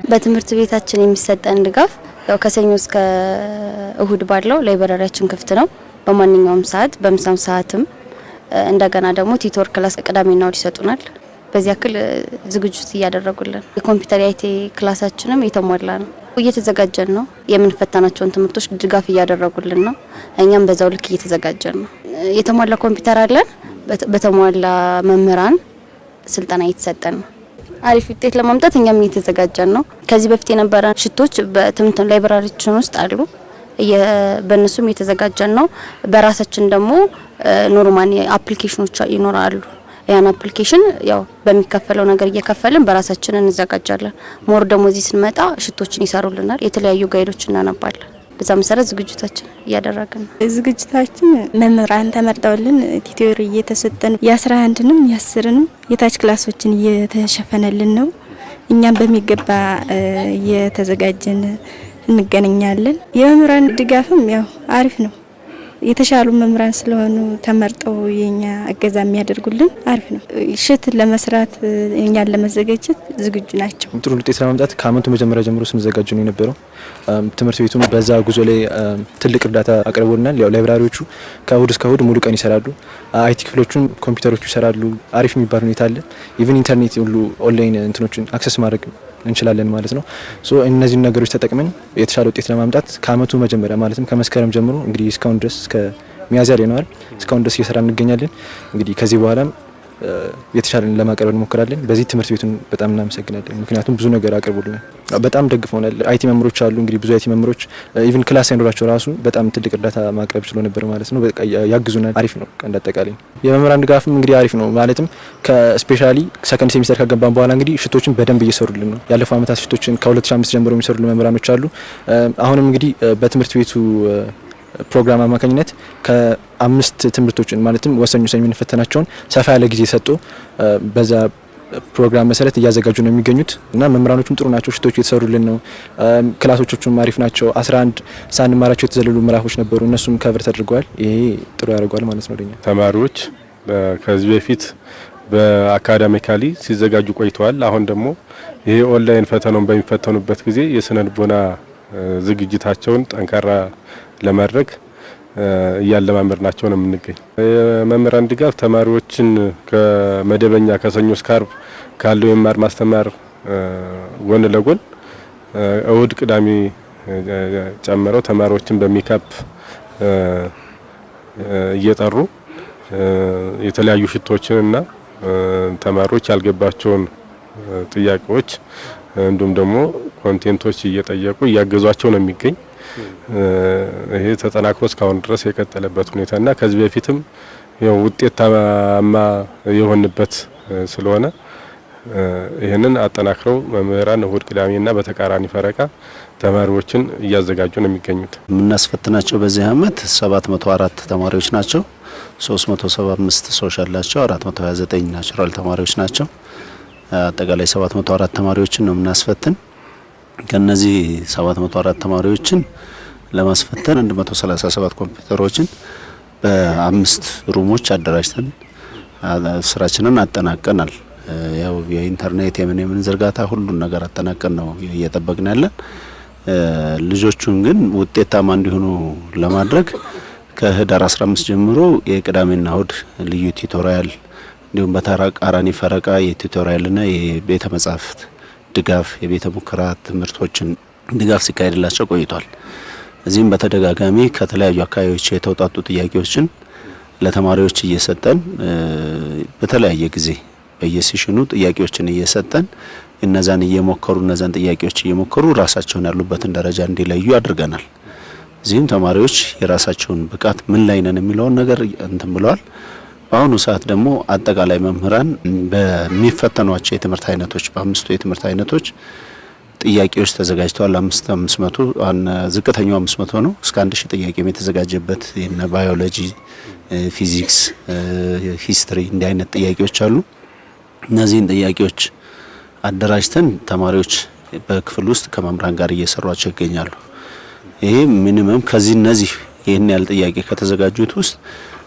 በትምህርት ቤታችን የሚሰጠን ድጋፍ ያው ከሰኞ እስከ እሁድ ባለው ላይብረሪያችን ክፍት ነው። በማንኛውም ሰዓት በምሳም ሰዓትም እንደገና ደግሞ ቲቶር ክላስ ቅዳሜና እሁድ ይሰጡናል። በዚህ ያክል ዝግጅት እያደረጉልን የኮምፒውተር አይቲ ክላሳችንም የተሟላ ነው። እየተዘጋጀን ነው። የምንፈተናቸውን ትምህርቶች ድጋፍ እያደረጉልን ነው። እኛም በዛው ልክ እየተዘጋጀን ነው። የተሟላ ኮምፒውተር አለን። በተሟላ መምህራን ስልጠና እየተሰጠን ነው። አሪፍ ውጤት ለማምጣት እኛም እየተዘጋጀን ነው። ከዚህ በፊት የነበረ ሽቶች በትምህርት ላይብረሪያችን ውስጥ አሉ። በእነሱም እየተዘጋጀን ነው። በራሳችን ደግሞ ኖርማል አፕሊኬሽኖች ይኖራሉ። ያን አፕሊኬሽን ያው በሚከፈለው ነገር እየከፈልን በራሳችን እንዘጋጃለን። ሞር ደግሞ እዚህ ስንመጣ ሽቶችን ይሰሩልናል። የተለያዩ ጋይዶችን እናነባለን። በዛ መሰረት ዝግጅታችን እያደረግን ነው። ዝግጅታችን መምህራን ተመርጠውልን ቲቶሪ እየተሰጠን የ11ንም የ10ንም የታች ክላሶችን እየተሸፈነልን ነው። እኛም በሚገባ እየተዘጋጀን እንገናኛለን። የመምህራን ድጋፍም ያው አሪፍ ነው። የተሻሉ መምህራን ስለሆኑ ተመርጠው የኛ እገዛ የሚያደርጉልን አሪፍ ነው። ሽት ለመስራት እኛን ለመዘጋጀት ዝግጁ ናቸው። ጥሩ ውጤት ለማምጣት ከአመቱ መጀመሪያ ጀምሮ ስንዘጋጅ ነው የነበረው። ትምህርት ቤቱም በዛ ጉዞ ላይ ትልቅ እርዳታ አቅርቦልናል። ያው ላይብራሪዎቹ ከእሁድ እስከ እሁድ ሙሉ ቀን ይሰራሉ። አይቲ ክፍሎቹም ኮምፒውተሮቹ ይሰራሉ። አሪፍ የሚባል ሁኔታ አለ። ኢቭን ኢንተርኔት ሁሉ ኦንላይን እንትኖችን አክሰስ ማድረግ እንችላለን ማለት ነው። እነዚህ ነገሮች ተጠቅመን የተሻለ ውጤት ለማምጣት ከአመቱ መጀመሪያ ማለትም ከመስከረም ጀምሮ እንግዲህ እስካሁን ድረስ እስከ ሚያዝያ ላይ ነው አይደል? እስካሁን ድረስ እየሰራ እንገኛለን። እንግዲህ ከዚህ በኋላም የተሻለን ለማቅረብ እንሞክራለን። በዚህ ትምህርት ቤቱን በጣም እናመሰግናለን። ምክንያቱም ብዙ ነገር አቅርቦልናል። በጣም ደግፈውናል። አይቲ መምሮች አሉ። እንግዲህ ብዙ አይቲ መምሮች ኢቭን ክላስ ሳይኖራቸው ራሱ በጣም ትልቅ እርዳታ ማቅረብ ችሎ ነበር ማለት ነው። በቃ ያግዙናል። አሪፍ ነው። እንዳጠቃላይ የመምህራን ድጋፍም እንግዲህ አሪፍ ነው። ማለትም ከስፔሻሊ ሰከንድ ሴሚስተር ከገባን በኋላ እንግዲህ ሽቶችን በደንብ እየሰሩልን ነው። ያለፈው አመታት ሽቶችን ከ2005 ጀምሮ የሚሰሩልን መምህራኖች አሉ። አሁንም እንግዲህ በትምህርት ቤቱ ፕሮግራም አማካኝነት ከ5 ትምህርቶችን ማለትም ወሰኙ የምንፈተናቸውን ሰፋ ያለ ጊዜ ሰጥቶ በዛ ፕሮግራም መሰረት እያዘጋጁ ነው የሚገኙት እና መምህራኖቹም ጥሩ ናቸው። ሽቶቹ የተሰሩልን ነው። ክላሶቹም አሪፍ ናቸው። 11 ሳንማራቸው የተዘለሉ ምዕራፎች ነበሩ። እነሱም ከቨር ተደርገዋል። ይሄ ጥሩ ያደርገዋል ማለት ነው። ለኛ ተማሪዎች ከዚህ በፊት በአካዳሚካሊ ሲዘጋጁ ቆይተዋል። አሁን ደግሞ ይሄ ኦንላይን ፈተናውን በሚፈተኑበት ጊዜ የስነ ልቦና ዝግጅታቸውን ጠንካራ ለማድረግ እያለማመድናቸው ነው የምንገኝ። የመምህራን ድጋፍ ተማሪዎችን ከመደበኛ ከሰኞ እስከ ዓርብ ካለው የመማር ማስተማር ጎን ለጎን እሁድ ቅዳሜ ጨምረው ተማሪዎችን በሚካፕ እየጠሩ የተለያዩ ሽቶችንና ተማሪዎች ያልገባቸውን ጥያቄዎች እንዲሁም ደግሞ ኮንቴንቶች እየጠየቁ እያገዟቸው ነው የሚገኝ። ይሄ ተጠናክሮ እስካሁን ድረስ የቀጠለበት ሁኔታና ከዚህ በፊትም ያው ውጤታማ የሆንበት ስለሆነ ይሄንን አጠናክረው መምህራን እሁድ ቅዳሜና በተቃራኒ ፈረቃ ተማሪዎችን እያዘጋጁ ነው የሚገኙት። የምናስፈትናቸው በዚህ አመት 704 ተማሪዎች ናቸው። 375 ሶሻል ናቸው። 429 ናቹራል ተማሪዎች ናቸው። አጠቃላይ 704 ተማሪዎችን ነው የምናስፈትን። ከነዚህ 704 ተማሪዎችን ለማስፈተን 137 ኮምፒውተሮችን በ5 ሩሞች አደራጅተን ስራችንን አጠናቀናል። ያው የኢንተርኔት የምን ዝርጋታ ሁሉን ነገር አጠናቀን ነው እየጠበቅን ያለን። ልጆቹን ግን ውጤታማ እንዲሆኑ ለማድረግ ከህዳር 15 ጀምሮ የቅዳሜና እሁድ ልዩ ቲቶሪያል እንዲሁም በተቃራኒ ፈረቃ የቲቶሪያልና የቤተ መጻሕፍት ድጋፍ የቤተ ሙከራ ትምህርቶችን ድጋፍ ሲካሄድላቸው ቆይቷል። እዚህም በተደጋጋሚ ከተለያዩ አካባቢዎች የተውጣጡ ጥያቄዎችን ለተማሪዎች እየሰጠን በተለያየ ጊዜ በየሴሽኑ ጥያቄዎችን እየሰጠን እነዛን ጥያቄዎች እየሞከሩ ራሳቸውን ያሉበትን ደረጃ እንዲለዩ አድርገናል። እዚህም ተማሪዎች የራሳቸውን ብቃት ምን ላይ ነን የሚለውን ነገር እንትን ብለዋል። በአሁኑ ሰዓት ደግሞ አጠቃላይ መምህራን በሚፈተኗቸው የትምህርት አይነቶች በ5ቱ የትምህርት አይነቶች ጥያቄዎች ተዘጋጅተዋል። 500 ዝቅተኛው 500 ነው። እስከ 1000 ጥያቄ የተዘጋጀበት የነ ባዮሎጂ፣ ፊዚክስ፣ ሂስትሪ እንዲህ አይነት ጥያቄዎች አሉ። እነዚህን ጥያቄዎች አደራጅተን ተማሪዎች በክፍል ውስጥ ከመምህራን ጋር እየሰሯቸው ይገኛሉ። ይሄ ሚኒመም ከዚህ እነዚህ ይሄን ያህል ጥያቄ ከተዘጋጁት ውስጥ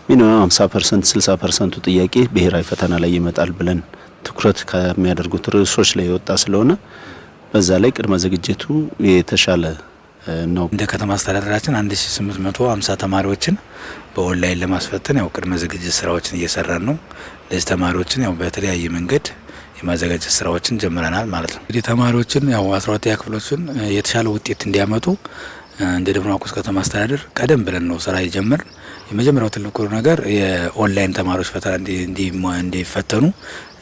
ሚኒመም 50% 60% ጥያቄ ብሔራዊ ፈተና ላይ ይመጣል ብለን ትኩረት ከሚያደርጉት ርዕሶች ላይ የወጣ ስለሆነ በዛ ላይ ቅድመ ዝግጅቱ የተሻለ ነው። እንደ ከተማ አስተዳደራችን 1850 ተማሪዎችን በኦንላይን ለማስፈተን ያው ቅድመ ዝግጅት ስራዎችን እየሰራን ነው። ለዚህ ተማሪዎችን ያው በተለያየ መንገድ የማዘጋጀት ስራዎችን ጀምረናል ማለት ነው። እንግዲህ ተማሪዎችን ያው 12ኛ ክፍሎችን የተሻለ ውጤት እንዲያመጡ እንደ ደብረ ማርቆስ ከተማ አስተዳደር ቀደም ብለን ነው ስራ የጀመርን። የመጀመሪያው ትልቁ ነገር የኦንላይን ተማሪዎች ፈተና እንዲፈተኑ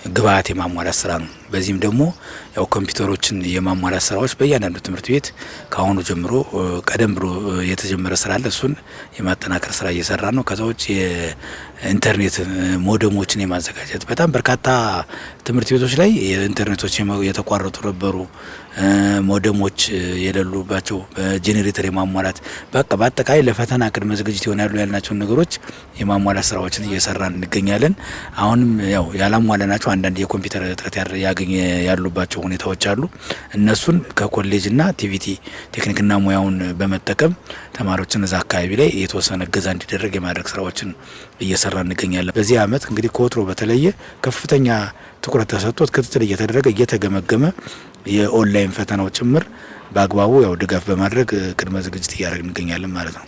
ግብአት የማሟላት ስራ ነው። በዚህም ደግሞ ያው ኮምፒውተሮችን የማሟላት ስራዎች በእያንዳንዱ ትምህርት ቤት ከአሁኑ ጀምሮ ቀደም ብሎ የተጀመረ ስራ አለ። እሱን የማጠናከር ስራ እየሰራ ነው። ከዛ ውጭ የኢንተርኔት ሞደሞችን የማዘጋጀት በጣም በርካታ ትምህርት ቤቶች ላይ የኢንተርኔቶች የተቋረጡ ነበሩ። ሞደሞች የሌሉባቸው በጄኔሬተር የማሟላት በቃ በአጠቃላይ ለፈተና ቅድመ ዝግጅት ይሆናሉ ያልናቸውን ነገሮች የማሟላት ስራዎችን እየሰራን እንገኛለን። አሁንም ያው ያላሟላናቸው አንዳንድ የኮምፒውተር እጥረት ያሉባቸው ሁኔታዎች አሉ። እነሱን ከኮሌጅና ቲቪቲ ቴክኒክና ሙያውን በመጠቀም ተማሪዎችን እዛ አካባቢ ላይ የተወሰነ እገዛ እንዲደረግ የማድረግ ስራዎችን እየሰራ እንገኛለን። በዚህ አመት እንግዲህ ከወትሮ በተለየ ከፍተኛ ትኩረት ተሰጥቶት ክትትል እየተደረገ እየተገመገመ የኦንላይን ፈተናው ጭምር በአግባቡ ያው ድጋፍ በማድረግ ቅድመ ዝግጅት እያደረግን እንገኛለን ማለት ነው።